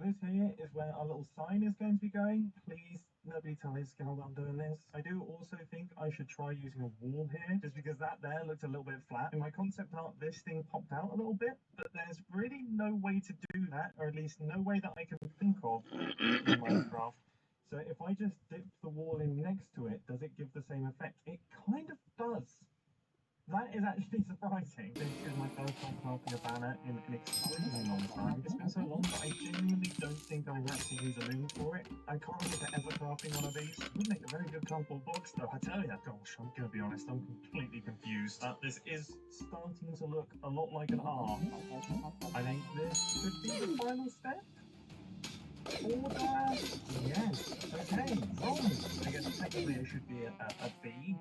this here is where our little sign is going to be going. Please, nobody tell his gal that I'm doing this. I do also think I should try using a wall here, just because that there looked a little bit flat. In my concept art, this thing popped out a little bit, but there's really no way to do that, or at least no way that I can think of in Minecraft. So if I just dip the wall in next to it, does it give the same effect? It kind of does. That is actually surprising. This is my first time crafting a banner in an extremely long time. It's been so long that I genuinely don't think I would actually use a loom for it. I can't remember ever crafting one of these. It would make a very good cardboard box though, I tell you. Gosh, I'm gonna be honest, I'm completely confused. This is starting to look a lot like an R. I think this could be the final step. Order. Yes. Okay. Wrong. I guess technically it should be a B,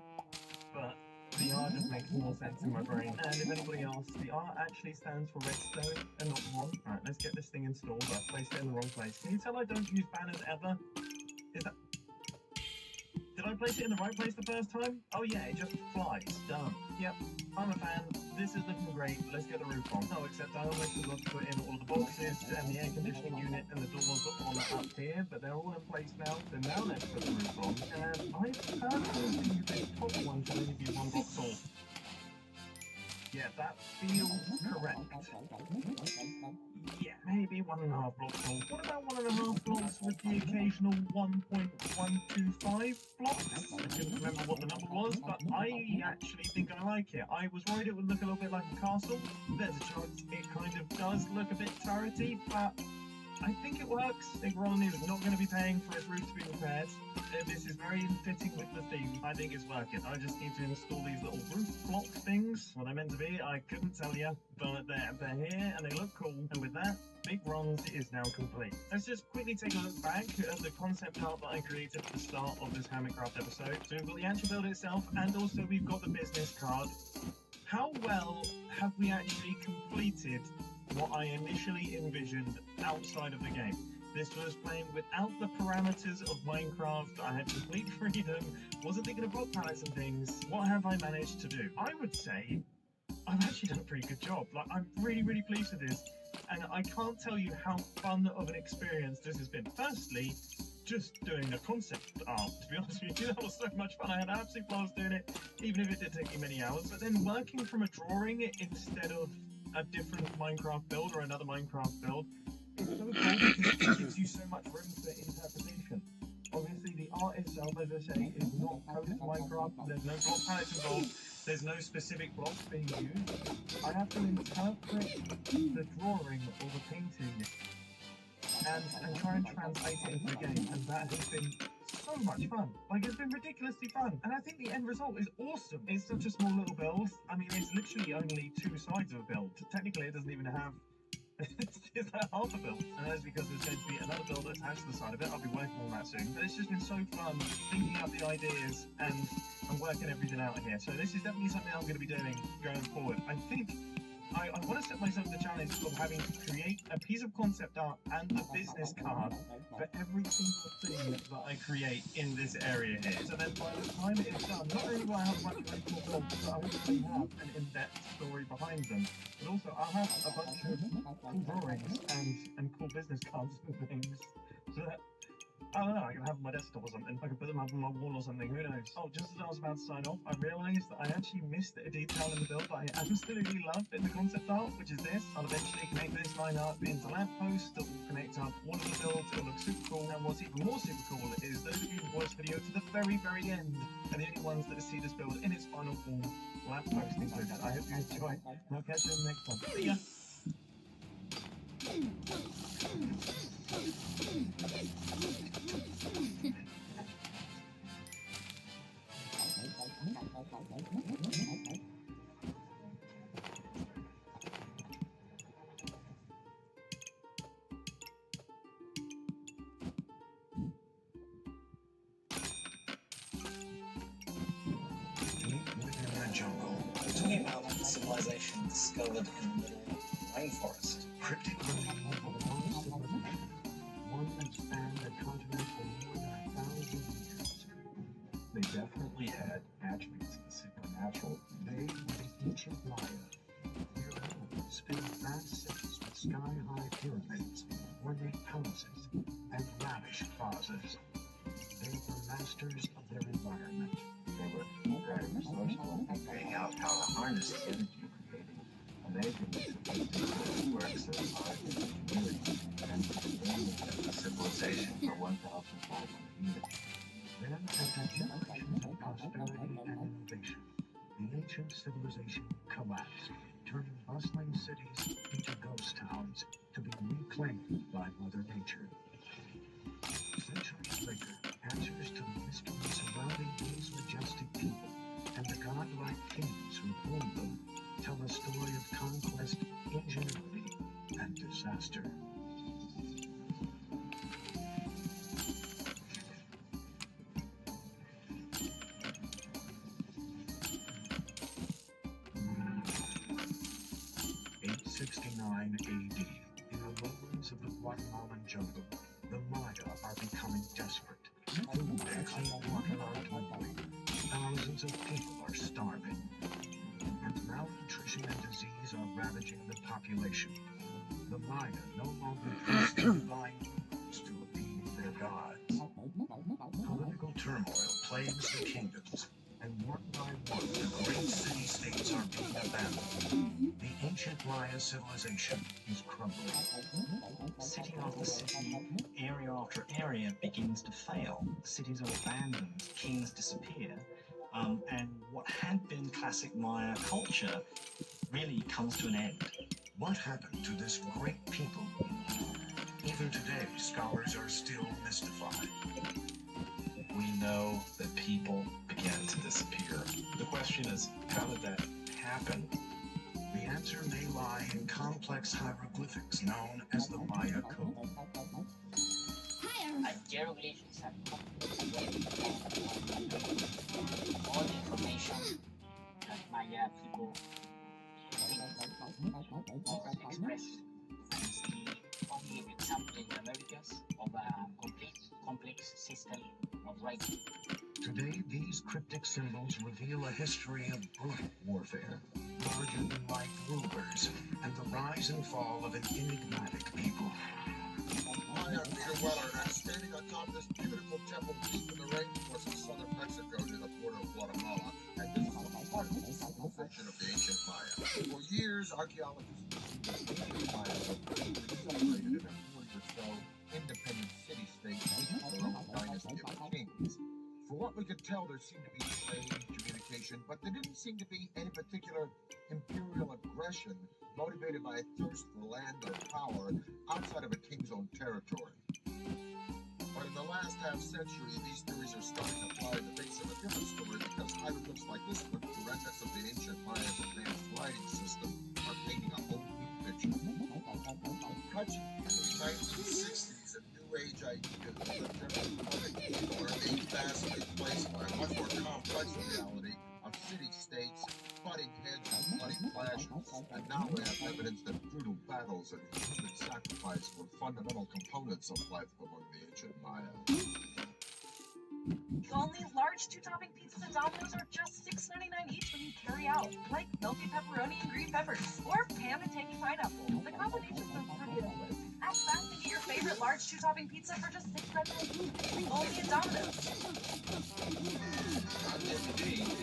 but the R just makes more sense in my brain. And if anybody else, the R actually stands for redstone and not one. Alright, let's get this thing installed. I placed it in the wrong place. Can you tell I don't use banners ever? Is that... Did I place it in the right place the first time? Oh yeah, it just flies. Done. Yep, I'm a fan. This is looking great. Let's get the roof on. Oh, except I almost forgot to put in all of the boxes and the air conditioning unit and the doors on up here, but they're all in place now. So now let's put the roof on. And I personally think this top one should only be 1 block tall. Yeah, that feels correct. Yeah, maybe 1.5 blocks tall. What about 1.5 blocks with the occasional 1.125 blocks? I couldn't remember what the number was, but I actually think I like it. I was worried it would look a little bit like a castle. There's a chance it kind of does look a bit turrety, but I think it works. Big Ron is not going to be paying for his roof to be repaired. This is very fitting with the theme. I think it's working. I just need to install these little roof block things. What they're meant to be, I couldn't tell you, but they're here and they look cool. And with that, Big Ron's is now complete. Let's just quickly take a look back at the concept art that I created at the start of this Hammercraft episode. So we've got the actual build itself, and also we've got the business card. How well have we actually completed what I initially envisioned outside of the game? This was playing without the parameters of Minecraft. I had complete freedom, wasn't thinking of block palettes and things. What have I managed to do? I would say I've actually done a pretty good job. Like, I'm really, really pleased with this. And I can't tell you how fun of an experience this has been. Firstly, just doing a concept art, to be honest with you, that was so much fun. I had absolute blast doing it, even if it did take me many hours. But then working from a drawing instead of a different Minecraft build or another Minecraft build, it's so cool because it gives you so much room for interpretation. Obviously, the art itself, as I say, is not coded to Minecraft. There's no block palettes involved. There's no specific blocks being used. I have to interpret the drawing or the painting and try and translate it into the game, and that has been so much fun. Like, it's been ridiculously fun, and I think the end result is awesome. It's such a small little build. I mean, it's literally only 2 sides of a build. Technically, it doesn't even have it's like half a build, and that's because there's going to be another build attached to the side of it. I'll be working on that soon, but it's just been so fun thinking up the ideas and working everything out here. So this is definitely something I'm going to be doing going forward. I think I want to set myself the challenge of having to create a piece of concept art and a business card for every single thing that I create in this area here. So then by the time it is done, not only will I have a bunch of really cool builds, but I hopefully have an in-depth story behind them. But also I'll have a bunch of cool drawings and cool business cards and things. So that, I don't know, I can have them on my desktop or something. I can put them up on my wall or something, who knows. Oh, just as I was about to sign off, I realised that I actually missed a detail in the build that I absolutely love in the concept art, which is this. I'll eventually connect this line up into lampposts that will connect up all of the builds. It'll look super cool. And what's even more super cool is those of you who watch this video to the very, very end are the only ones that see this build in its final form, lamppost included. I hope you enjoy, and I'll catch you in the next one. See ya! Jungle. We're talking about civilization discovered in the middle of the rainforest. Cryptic one that spanned a continent for more than 1,000 years. They definitely had attributes of the supernatural. They were the ancient Maya. Their homes, built vast cities with sky-high pyramids, were they houses and lavish plazas. They were masters of their environment. They were very resourceful, figuring out how to harness the energy created amazingly sophisticated works of art and community and sustaining a civilization for 1,500 years. Then, after generations of prosperity and innovation, the ancient civilization collapsed, turning bustling cities into ghost towns to be reclaimed by Mother Nature. Centuries later, answers to the mysteries surrounding these majestic people and the godlike kings who ruled them tell a story of conquest, ingenuity, and disaster. (869 AD), in the lowlands of the Guatemalan jungle, the Maya are becoming desperate. Food and clean water are dwindling. Thousands of people are starving. And malnutrition and disease are ravaging the population. The Maya no longer feast the divine foods to appease their gods. Political turmoil plagues the kingdoms, and one by one the great city-states are being abandoned. The ancient Maya civilization is crumbling. City after city, area after area begins to fail. Cities are abandoned, kings disappear, and what had been classic Maya culture really comes to an end. What happened to this great people? Even today, scholars are still mystified. We know that people began to disappear. The question is, how did that happen? The answer may lie in complex hieroglyphics known as the Maya Code. Hieroglyphics are complex ways all the information that Maya people express. It's the only example in the Americas of a complete complex system of writing. Today, these cryptic symbols reveal a history of brutal warfare, larger-than-life rulers, and the rise and fall of an enigmatic people. Maya Peter Weller, and I'm standing on top of this beautiful temple deep in the rainforest of southern Mexico near the border of Guatemala, and this is a wonderful fiction of the ancient Maya. For years, archaeologists have seen the ancient Maya were pretty separated into 40 or so independent city-states, each with their own dynasty of kings. For what we could tell, there seemed to be trade, communication, but there didn't seem to be any particular imperial aggression motivated by a thirst for land or power outside of a king's own territory. But in the last half-century, these theories are starting to fly in the face of a different story because hieroglyphs like this one, the remnants of the ancient Maya's advanced writing system, are painting a whole new picture. Touching in the 1960s, a new age idea that the democratic people are being vastly replaced by a much more complex reality of city-states, butting heads and bloody clashes, and now we have evidence that brutal battles and human sacrifice were fundamental components of life among the ancient Maya. Only large two-topping pizzas at Domino's are just $6.99 each when you carry out, like milky pepperoni and green peppers, or ham and tangy pineapple. The combinations are pretty endless. Add fast and get your favorite large two-topping pizza for just $6.99 each, only at Domino's. I'm Jimmy D,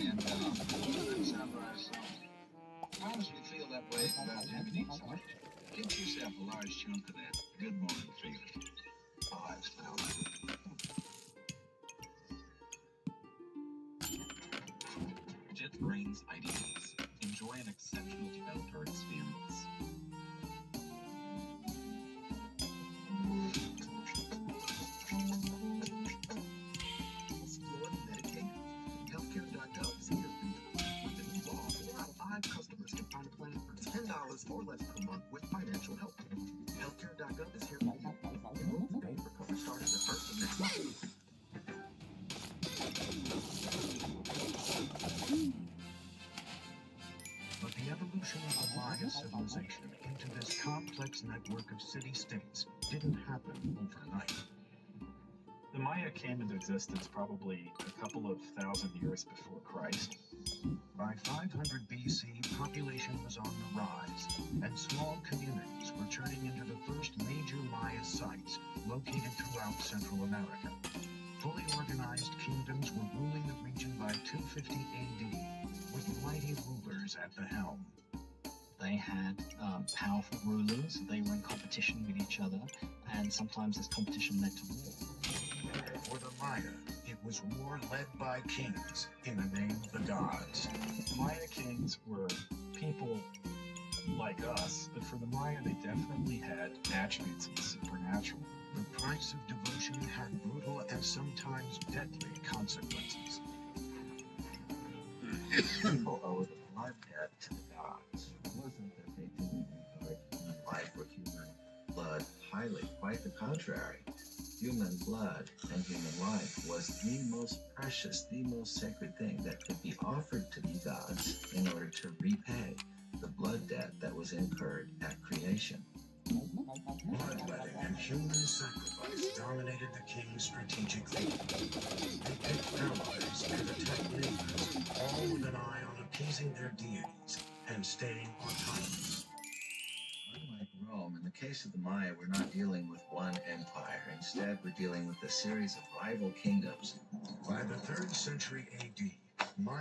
and I'm Samurai Sauce. I honestly feel that way about Japanese sauce. Get yourself a large chunk of that good morning feeling. Oh, that smells good. JetBrains IDEs. Enjoy an exceptional developer experience. Explore Medicaid. Healthcare.gov is here for you. With the new law, 4 out of 5 customers can find a plan for $10 or less per month with financial help. Healthcare.gov is here for you. Enroll today for coverage starting the 1st of next month. But the evolution of the Maya civilization into this complex network of city-states didn't happen overnight. The Maya came into existence probably a couple of thousand years before Christ. By 500 BC, population was on the rise, and small communities were turning into the first major Maya sites located throughout Central America. Fully organized kingdoms were ruling the region by 250 AD, with mighty rulers at the helm. They had powerful rulers, they were in competition with each other, and sometimes this competition led to war. For the Maya, it was war led by kings in the name of the gods. Maya kings were people like us, but for the Maya, they definitely had attributes of the supernatural. The price of devotion had brutal and sometimes deadly consequences. People owed a blood debt to the gods. It wasn't that they didn't regard human life or human blood highly. Quite the contrary. Human blood and human life was the most precious, the most sacred thing that could be offered to the gods in order to repay the blood debt that was incurred at creation. Bloodletting and human sacrifice dominated the king's strategic thinking. They picked allies and attacked neighbors, all with an eye on appeasing their deities and staying autonomous. Unlike Rome, in the case of the Maya, we're not dealing with one empire. Instead, we're dealing with a series of rival kingdoms. By the 3rd century AD, Maya